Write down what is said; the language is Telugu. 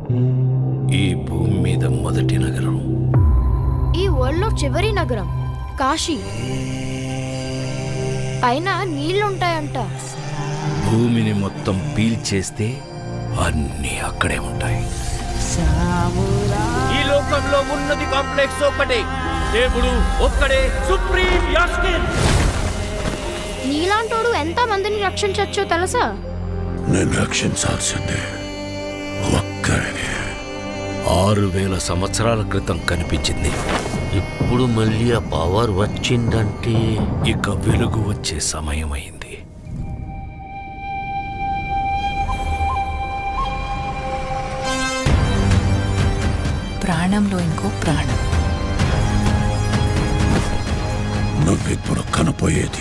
ఈ భూమి మీద మొదటి నగరం, ఈ వరల్డ్లో చివరి నగరం కాశీ. పైన నీళ్లుంటాయంట. భూమిని మొత్తం పీల్చేస్తే అన్నీ అక్కడే ఉంటాయి. ఈ లోకంలో ఉన్నది కాంప్లెక్స్ ఒక్కటే, దేవుడు ఒక్కడే, సుప్రీం యాస్కిన్. నీలాంటోడు ఎంత మందిని రక్షించొచ్చో తెలుసా? నేను రక్షించాల్సిందే ఒక్కరిని. 6000 సంవత్సరాల క్రితం కనిపించింది. ఇప్పుడు మళ్ళీ ఆ పవర్ వచ్చిందంటే ఇక వెలుగు వచ్చే సమయమైంది. ప్రాణంలో ఇంకో ప్రాణం. నువ్విప్పుడు కనపోయేది